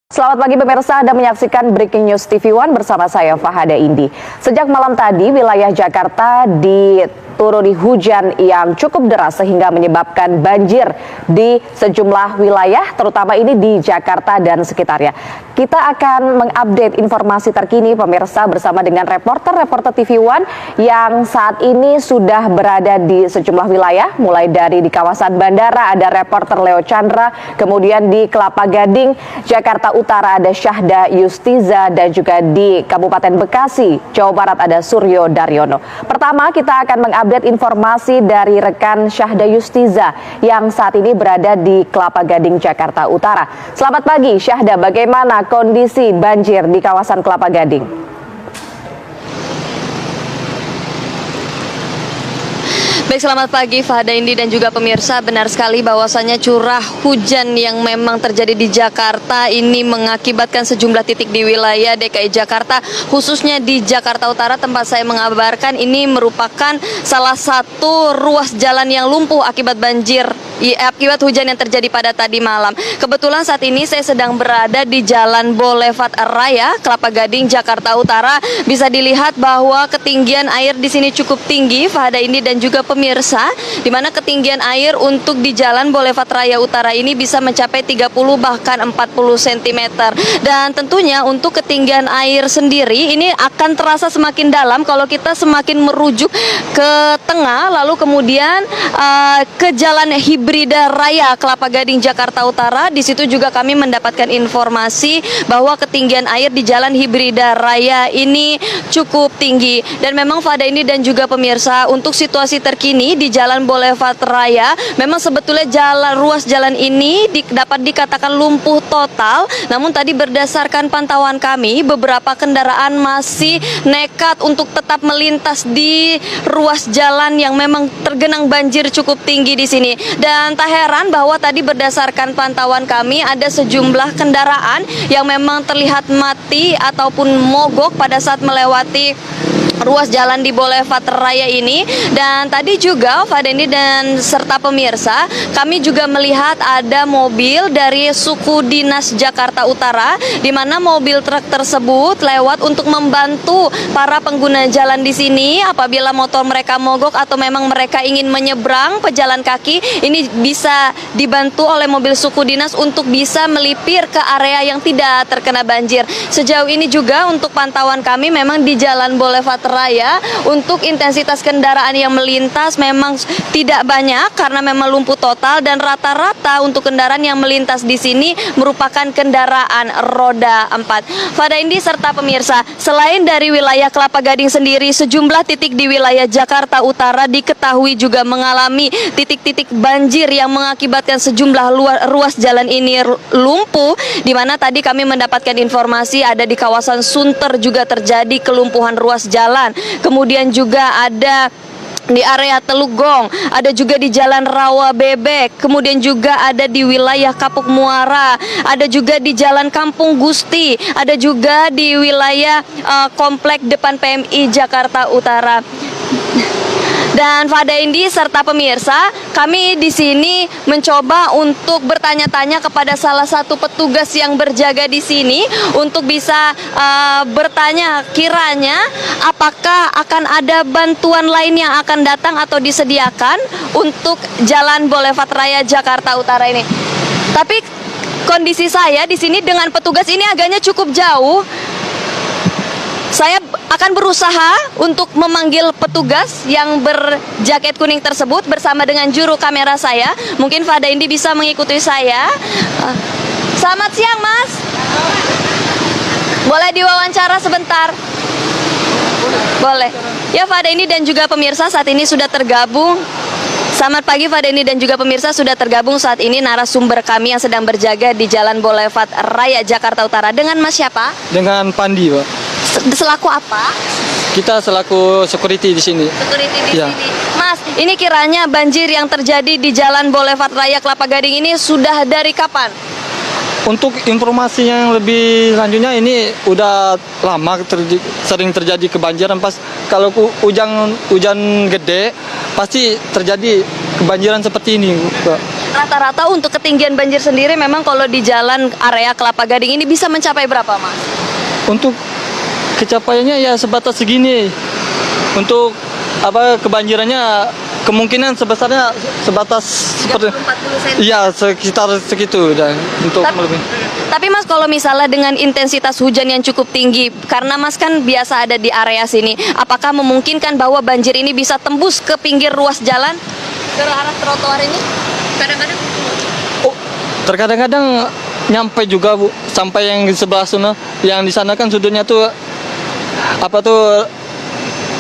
Selamat pagi pemirsa, Anda menyaksikan Breaking News TV One bersama saya Fahada Indi. Sejak malam tadi wilayah Jakarta dituruni hujan yang cukup deras sehingga menyebabkan banjir di sejumlah wilayah, terutama ini di Jakarta dan sekitarnya. Kita akan mengupdate informasi terkini pemirsa bersama dengan reporter TV One yang saat ini sudah berada di sejumlah wilayah, mulai dari di kawasan bandara ada reporter Leo Chandra, kemudian di Kelapa Gading, Jakarta Utara ada Syahda Yustiza, dan juga di Kabupaten Bekasi, Jawa Barat ada Suryo Daryono. Pertama kita akan mengupdate informasi dari rekan Syahda Yustiza yang saat ini berada di Kelapa Gading, Jakarta Utara. Selamat pagi Syahda, bagaimana kondisi banjir di kawasan Kelapa Gading? Baik, selamat pagi Fahada Indi dan juga pemirsa. Benar sekali bahwasannya curah hujan yang memang terjadi di Jakarta ini mengakibatkan sejumlah titik di wilayah DKI Jakarta, khususnya di Jakarta Utara tempat saya mengabarkan ini merupakan salah satu ruas jalan yang lumpuh akibat banjir, akibat hujan yang terjadi pada tadi malam. Kebetulan saat ini saya sedang berada di Jalan Boulevard Raya, Kelapa Gading, Jakarta Utara. Bisa dilihat bahwa ketinggian air di sini cukup tinggi, Fahada Indi dan juga pemirsa, di mana ketinggian air untuk di Jalan Boulevard Raya Utara ini bisa mencapai 30 bahkan 40 cm. Dan tentunya untuk ketinggian air sendiri ini akan terasa semakin dalam kalau kita semakin merujuk ke tengah, lalu kemudian ke Jalan Hibrida Raya Kelapa Gading, Jakarta Utara. Di situ juga kami mendapatkan informasi bahwa ketinggian air di Jalan Hibrida Raya ini cukup tinggi. Dan memang Fahada ini dan juga pemirsa, untuk situasi terkini di Jalan Boulevard Raya, memang sebetulnya ruas jalan ini dapat dikatakan lumpuh total. Namun tadi berdasarkan pantauan kami, beberapa kendaraan masih nekat untuk tetap melintas di ruas jalan yang memang tergenang banjir cukup tinggi di sini. Dan tak heran bahwa tadi berdasarkan pantauan kami ada sejumlah kendaraan yang memang terlihat mati ataupun mogok pada saat melewati ruas jalan di Boulevard Raya ini. Dan tadi juga Fadeni dan serta pemirsa, kami juga melihat ada mobil dari suku dinas Jakarta Utara, di mana mobil truk tersebut lewat untuk membantu para pengguna jalan di sini apabila motor mereka mogok atau memang mereka ingin menyeberang pejalan kaki, ini bisa dibantu oleh mobil suku dinas untuk bisa melipir ke area yang tidak terkena banjir. Sejauh ini juga untuk pantauan kami memang di Jalan Boulevard Raya untuk intensitas kendaraan yang melintas memang tidak banyak karena memang lumpuh total, dan rata-rata untuk kendaraan yang melintas di sini merupakan kendaraan roda 4. Fahada Indi serta pemirsa, selain dari wilayah Kelapa Gading sendiri, sejumlah titik di wilayah Jakarta Utara diketahui juga mengalami titik-titik banjir yang mengakibatkan sejumlah ruas jalan ini lumpuh, di mana tadi kami mendapatkan informasi ada di kawasan Sunter juga terjadi kelumpuhan ruas jalan. Kemudian juga ada di area Teluk Gong, ada juga di Jalan Rawa Bebek, kemudian juga ada di wilayah Kapuk Muara, ada juga di Jalan Kampung Gusti, ada juga di wilayah komplek depan PMI Jakarta Utara. Dan Fahada Indi serta pemirsa, kami di sini mencoba untuk bertanya-tanya kepada salah satu petugas yang berjaga di sini untuk bisa bertanya kiranya apakah akan ada bantuan lain yang akan datang atau disediakan untuk Jalan Boulevard Raya Jakarta Utara ini. Tapi kondisi saya di sini dengan petugas ini agaknya cukup jauh. Saya akan berusaha untuk memanggil petugas yang berjaket kuning tersebut bersama dengan juru kamera saya. Mungkin Fahada Indi bisa mengikuti saya. Selamat siang, Mas. Boleh diwawancara sebentar? Boleh. Ya, Fahada Indi dan juga pemirsa, saat ini sudah tergabung. Selamat pagi Fahada Indi dan juga pemirsa, sudah tergabung saat ini narasumber kami yang sedang berjaga di Jalan Boulevard Raya Jakarta Utara. Dengan Mas siapa? Dengan Pandi, Pak. Selaku apa? Kita selaku security di sini. Security di sini. Mas, ini kiranya banjir yang terjadi di Jalan Boulevard Raya Kelapa Gading ini sudah dari kapan? Untuk informasi yang lebih lanjutnya, ini udah lama sering terjadi kebanjiran. Pas kalau hujan gede pasti terjadi kebanjiran seperti ini, Pak. Rata-rata untuk ketinggian banjir sendiri memang kalau di jalan area Kelapa Gading ini bisa mencapai berapa, Mas? Untuk kecapaiannya ya sebatas segini. Untuk kebanjirannya kemungkinan sebesarnya sebatas seperti 30-40 cm. iya sekitar segitu dan untuk lebih. Tapi Mas, kalau misalnya dengan intensitas hujan yang cukup tinggi, karena Mas kan biasa ada di area sini, apakah memungkinkan bahwa banjir ini bisa tembus ke pinggir ruas jalan, ke arah trotoar ini? Kadang-kadang. Oh, terkadang-kadang nyampe juga Bu, sampai yang di sebelah sana, yang di sana kan sudutnya tuh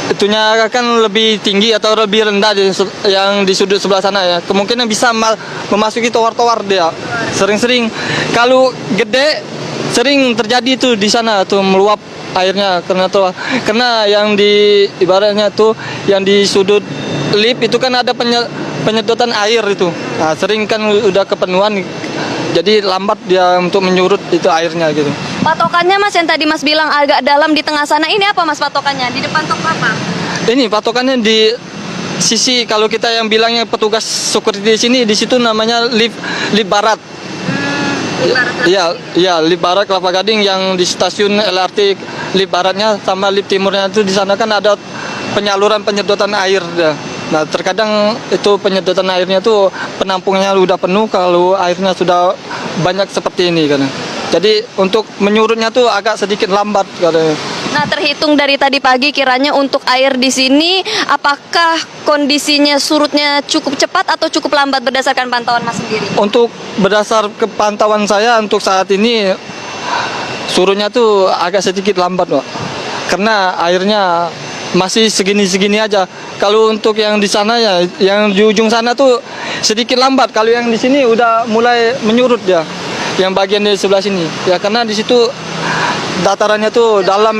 itunya kan lebih tinggi atau lebih rendah yang di sudut sebelah sana ya. Kemungkinan bisa memasuki tower-tower dia. Sering-sering kalau gede sering terjadi tuh di sana tuh meluap airnya karena yang di ibaratnya tuh yang di sudut lift itu kan ada penyedotan air itu. Nah, sering kan udah kepenuhan jadi lambat dia untuk menyurut itu airnya gitu. Patokannya Mas yang tadi Mas bilang agak dalam di tengah sana, ini apa Mas patokannya? Di depan toko apa? Ini patokannya di sisi kalau kita yang bilangnya petugas security di sini, di situ namanya lift barat. Iya, lift barat Kelapa Gading yang di stasiun LRT lift baratnya sama lift timurnya itu di sana kan ada penyaluran penyedotan air. Nah, terkadang itu penyedotan airnya tuh penampungnya udah penuh kalau airnya sudah banyak seperti ini kan. Jadi untuk menyurutnya tuh agak sedikit lambat katanya. Nah, terhitung dari tadi pagi kiranya untuk air di sini, apakah kondisinya surutnya cukup cepat atau cukup lambat berdasarkan pantauan Mas sendiri? Untuk berdasar kepantauan saya untuk saat ini surutnya tuh agak sedikit lambat, Pak. Karena airnya masih segini-segini aja. Kalau untuk yang di sana ya, yang di ujung sana tuh sedikit lambat. Kalau yang di sini udah mulai menyurut ya. Yang bagian di sebelah sini. Ya karena di situ datarannya tuh dalam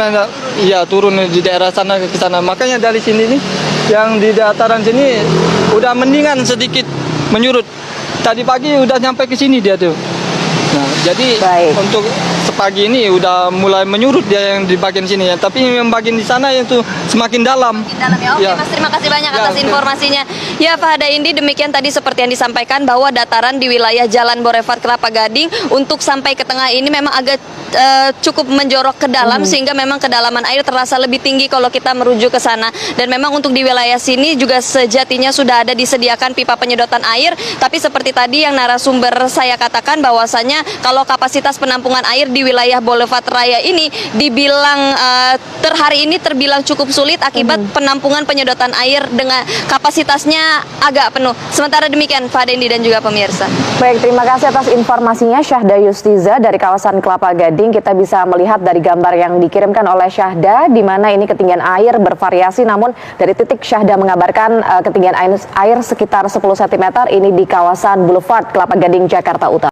ya turun di daerah sana ke sana. Makanya dari sini nih yang di dataran sini udah mendingan sedikit menyurut. Tadi pagi udah nyampe ke sini dia tuh. Nah, jadi untuk sepagi ini udah mulai menyurut dia yang di bagian sini ya. Tapi yang bagian di sana itu semakin dalam. Semakin dalam ya. Oke, Ya. Mas, terima kasih banyak atas informasinya. Ya, Pak Hada Indi, demikian tadi seperti yang disampaikan bahwa dataran di wilayah Jalan Boulevard Kelapa Gading untuk sampai ke tengah ini memang agak cukup menjorok ke dalam sehingga memang kedalaman air terasa lebih tinggi kalau kita merujuk ke sana. Dan memang untuk di wilayah sini juga sejatinya sudah ada disediakan pipa penyedotan air, tapi seperti tadi yang narasumber saya katakan bahwasanya kalau kapasitas penampungan air di wilayah Boulevard Raya ini dibilang hari ini terbilang cukup sulit akibat penampungan penyedotan air dengan kapasitasnya agak penuh. Sementara demikian, Pak Dendi dan juga pemirsa. Baik, terima kasih atas informasinya Syahda Yustiza dari kawasan Kelapa Gading. Kita bisa melihat dari gambar yang dikirimkan oleh Syahda di mana ini ketinggian air bervariasi, namun dari titik Syahda mengabarkan ketinggian air sekitar 10 cm ini di kawasan Boulevard Kelapa Gading, Jakarta Utara.